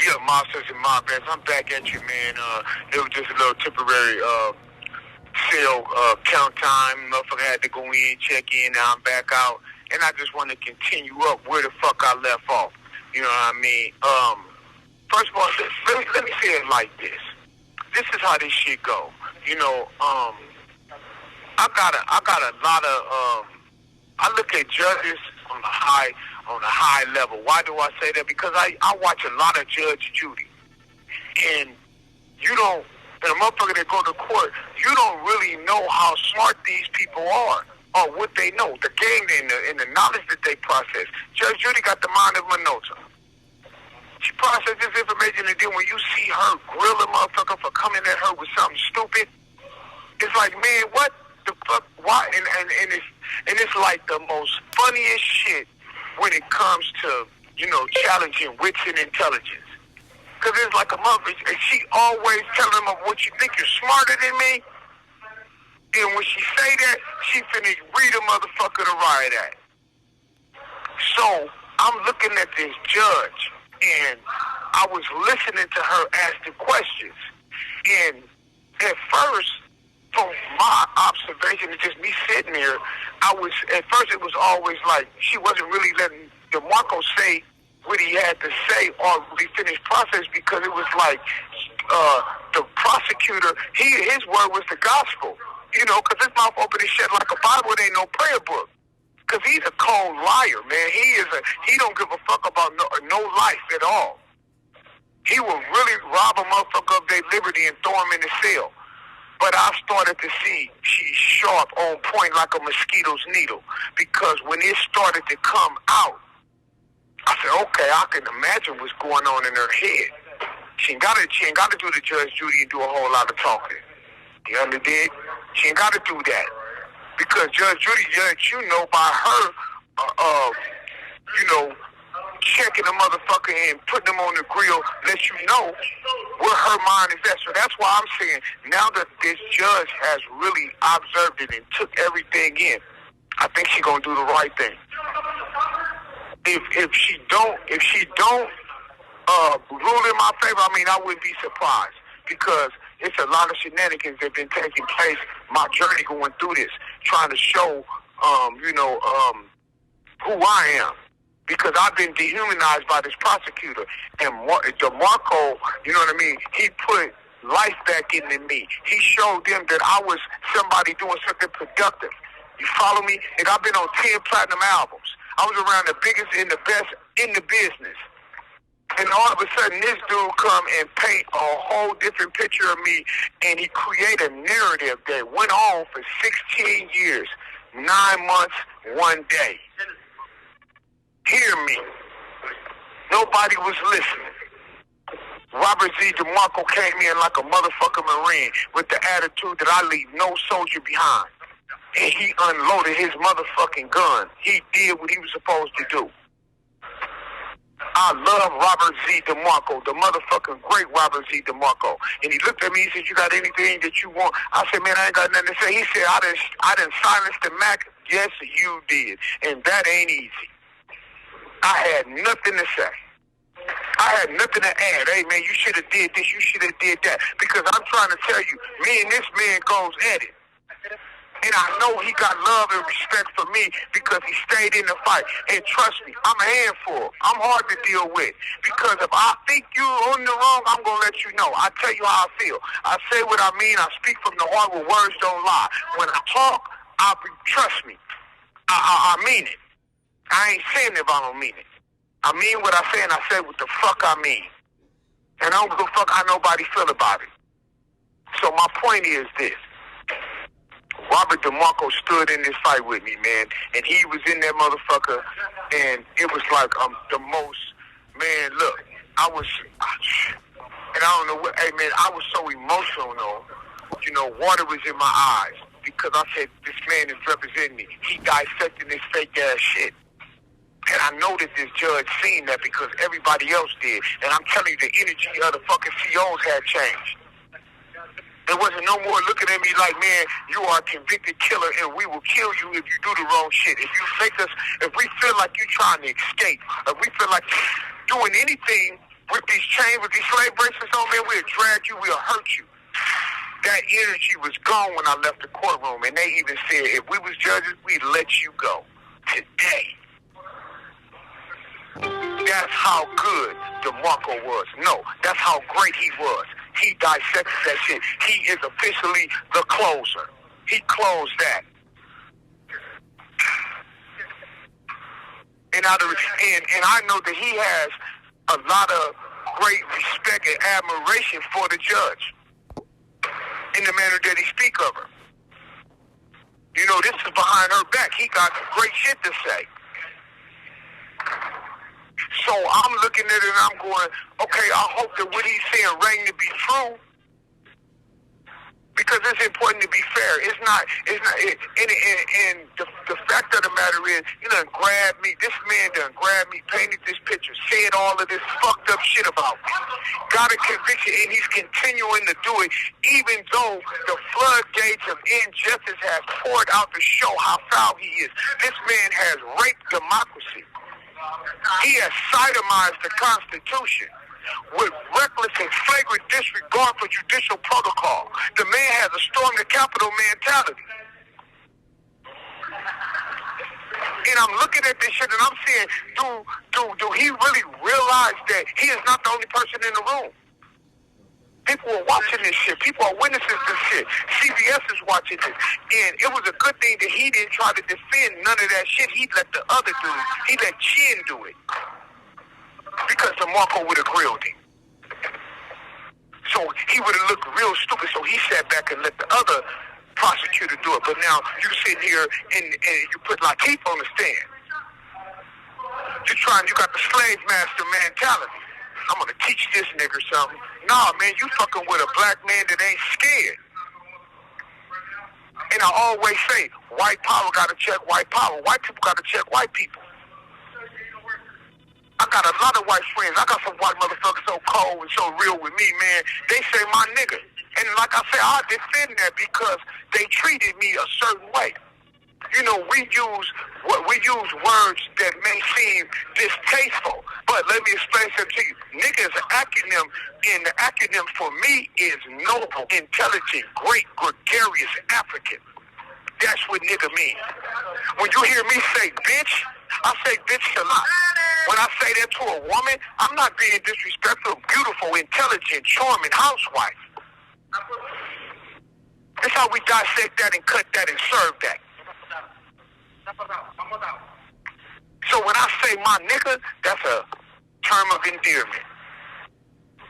Yeah, Masters and Mob Bands. I'm back at you, man. It was just a little temporary sale count time. Motherfucker had to go in, check in. Now I'm back out, and I just want to continue up where the fuck I left off. You know what I mean? First of all, let me say it like this. This is how this shit go. You know, I got a lot of. I look at judges on a high level. Why do I say that? Because I watch a lot of Judge Judy, and you don't. And a motherfucker that go to court, you don't really know how smart these people are or what they know, the game and the knowledge that they process. Judge Judy got the mind of Minota. She processes this information, and then when you see her grill a motherfucker for coming at her with something stupid, it's like, man, what the fuck? Why? And it's like the most funniest shit when it comes to, you know, challenging wits and intelligence. Because it's like a mother, and she always telling them what you think you're smarter than me. And when she say that, she finna read a motherfucker to riot at. So I'm looking at this judge, and I was listening to her ask the questions. And at first, from my observation, it's just me sitting there, at first it was always like she wasn't really letting DeMarco say what he had to say or really finish process, because it was like the prosecutor, his word was the gospel, you know, because his mouth open and shut like a Bible. It ain't no prayer book, because he's a cold liar, man. He don't give a fuck about no life at all. He will really rob a motherfucker of their liberty and throw him in the cell. But I started to see she's sharp, on point like a mosquito's needle, because when it started to come out, I said, okay, I can imagine what's going on in her head. She ain't got to do the Judge Judy and do a whole lot of talking. You understand? She ain't got to do that, because Judge Judy, you know, by her, you know, checking the motherfucker and putting him on the grill, let you know where her mind is at. So that's why I'm saying, now that this judge has really observed it and took everything in, I think she's gonna do the right thing. If she don't rule in my favor, I mean, I wouldn't be surprised, because it's a lot of shenanigans that have been taking place. My journey going through this, trying to show, you know, who I am, because I've been dehumanized by this prosecutor. And DeMarco, you know what I mean, he put life back into me. He showed them that I was somebody doing something productive. You follow me? And I've been on 10 platinum albums. I was around the biggest and the best in the business. And all of a sudden, this dude come and paint a whole different picture of me, and he create a narrative that went on for 16 years, 9 months, 1 day. Hear me. Nobody was listening. Robert Z. DeMarco came in like a motherfucking Marine with the attitude that I leave no soldier behind. And he unloaded his motherfucking gun. He did what he was supposed to do. I love Robert Z. DeMarco, the motherfucking great Robert Z. DeMarco. And he looked at me, he said, you got anything that you want? I said, man, I ain't got nothing to say. He said, I done silenced the Mac. Yes, you did. And that ain't easy. I had nothing to say. I had nothing to add. Hey, man, you should have did this, you should have did that. Because I'm trying to tell you, me and this man goes at it. And I know he got love and respect for me because he stayed in the fight. And trust me, I'm a handful. I'm hard to deal with. Because if I think you're on the wrong, I'm going to let you know. I tell you how I feel. I say what I mean. I speak from the heart where words don't lie. When I talk, trust me, I mean it. I ain't saying it if I don't mean it. I mean what I say, and I say what the fuck I mean. And I don't give a fuck how nobody feel about it. So my point is this. Robert DeMarco stood in this fight with me, man, and he was in that motherfucker, and it was like the most, man, look, and I don't know what, hey, man, I was so emotional, though. You know, water was in my eyes, because I said, this man is representing me. He dissecting this fake-ass shit. And I know that this judge seen that because everybody else did. And I'm telling you, the energy of the fucking COs had changed. There wasn't no more looking at me like, man, you are a convicted killer and we will kill you if you do the wrong shit. If we feel like you're trying to escape, if we feel like doing anything with these chains, with these slave bracelets on, man, we'll drag you, we'll hurt you. That energy was gone when I left the courtroom, and they even said, if we was judges, we'd let you go today. That's how good DeMarco was. No, that's how great he was. He dissected that shit. He is officially the closer. He closed that. And I know that he has a lot of great respect and admiration for the judge in the manner that he speak of her. You know, this is behind her back. He got great shit to say. So I'm looking at it and I'm going, okay, I hope that what he's saying rang to be true, because it's important to be fair. And the fact of the matter is, you done grabbed me, this man done grabbed me, painted this picture, said all of this fucked up shit about me, got a conviction, and he's continuing to do it, even though the floodgates of injustice has poured out to show how foul he is. This man has raped democracy. He has sodomized the Constitution with reckless and flagrant disregard for judicial protocol. The man has a storm the Capitol mentality. And I'm looking at this shit and I'm saying, do he really realize that he is not the only person in the room? People are watching this shit. People are witnessing this shit. CBS is watching this. And it was a good thing that he didn't try to defend none of that shit. He let the other dude, he let Chin do it. Because DeMarco would have grilled him. So he would have looked real stupid. So he sat back and let the other prosecutor do it. But now you sit here and you put Lakeith on the stand. You got the slave master mentality. I'm going to teach this nigga something. Nah, man, you fucking with a black man that ain't scared. And I always say, white power got to check white power. White people got to check white people. I got a lot of white friends. I got some white motherfuckers so cold and so real with me, man. They say my nigga. And like I said, I defend that because they treated me a certain way. You know, we use words that may seem distasteful, but let me explain something to you. Nigga is an acronym, and the acronym for me is noble, intelligent, great, gregarious, African. That's what nigga means. When you hear me say bitch, I say bitch a lot. When I say that to a woman, I'm not being disrespectful. Beautiful, intelligent, charming housewife. That's how we dissect that and cut that and serve that. So when I say my nigga, that's a term of endearment.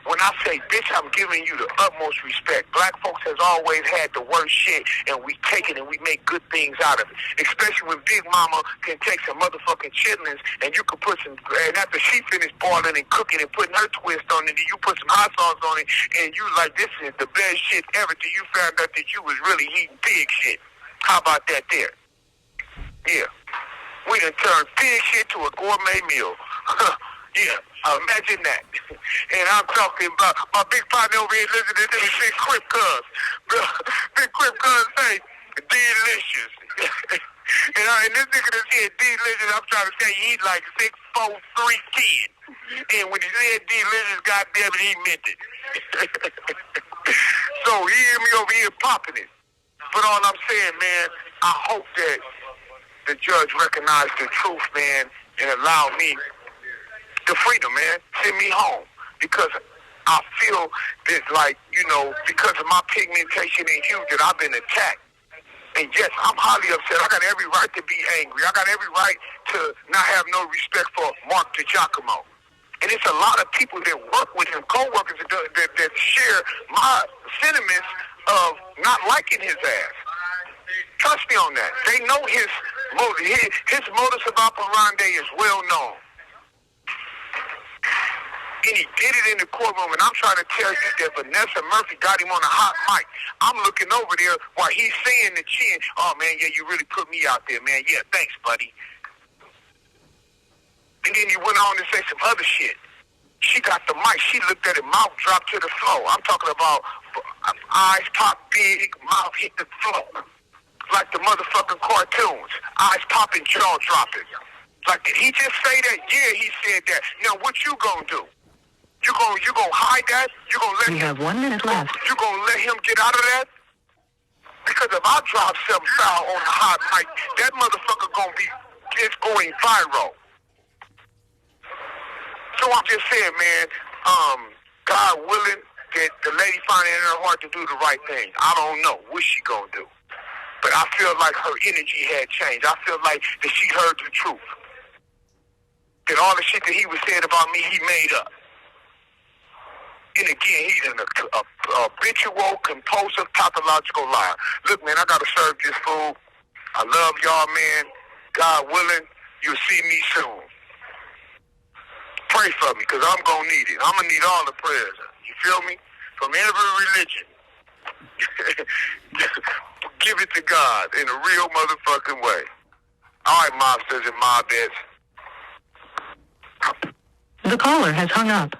When I say bitch, I'm giving you the utmost respect. Black folks has always had the worst shit, and we take it and we make good things out of it. Especially when Big Mama can take some motherfucking chitlins and you can put some, and after she finished boiling and cooking and putting her twist on it, and you put some hot sauce on it, and you like, this is the best shit ever till you found out that you was really eating pig shit. How about that there? Yeah. We done turned pig shit to a gourmet meal. Yeah, imagine that. And I'm talking about my big partner over here listening to this Big Crip Cuz. Big Crip Cuz say, delicious. and this nigga that said delicious, I'm trying to say he like 6'4", 310. And when he said delicious, goddamn it, he meant it. So he hear me over here popping it. But all I'm saying, man, I hope that the judge recognized the truth, man, and allow me the freedom, man. Send me home. Because I feel that, like, you know, because of my pigmentation and hue, that I've been attacked. And yes, I'm highly upset. I got every right to be angry. I got every right to not have no respect for Mark DiGiacomo. And it's a lot of people that work with him, co-workers that share my sentiments of not liking his ass. Trust me on that. They know his modus operandi is well known. And he did it in the courtroom, and I'm trying to tell you that Vanessa Murphy got him on a hot mic. I'm looking over there while he's saying to Chin, oh, man, yeah, you really put me out there, man. Yeah, thanks, buddy. And then he went on to say some other shit. She got the mic. She looked at it, mouth dropped to the floor. I'm talking about eyes pop big, mouth hit the floor. Like the motherfucking cartoons. Eyes popping, jaw dropping. Like, did he just say that? Yeah, he said that. Now, what you gonna do? You gonna hide that? You gonna let You him? have 1 minute left. You gonna let him get out of that? Because if I drop something foul on the hot mic, that motherfucker it's going viral. So I'm just saying, man, God willing, that the lady find it in her heart to do the right thing. I don't know what she gonna do. But I feel like her energy had changed. I feel like that she heard the truth. That all the shit that he was saying about me, he made up. And again, he's an habitual, compulsive, pathological liar. Look, man, I gotta serve this food. I love y'all, man. God willing, you'll see me soon. Pray for me, because I'm gonna need it. I'm gonna need all the prayers. You feel me? From every religion. Give it to God in a real motherfucking way. All right, mobsters and mobettes. The caller has hung up.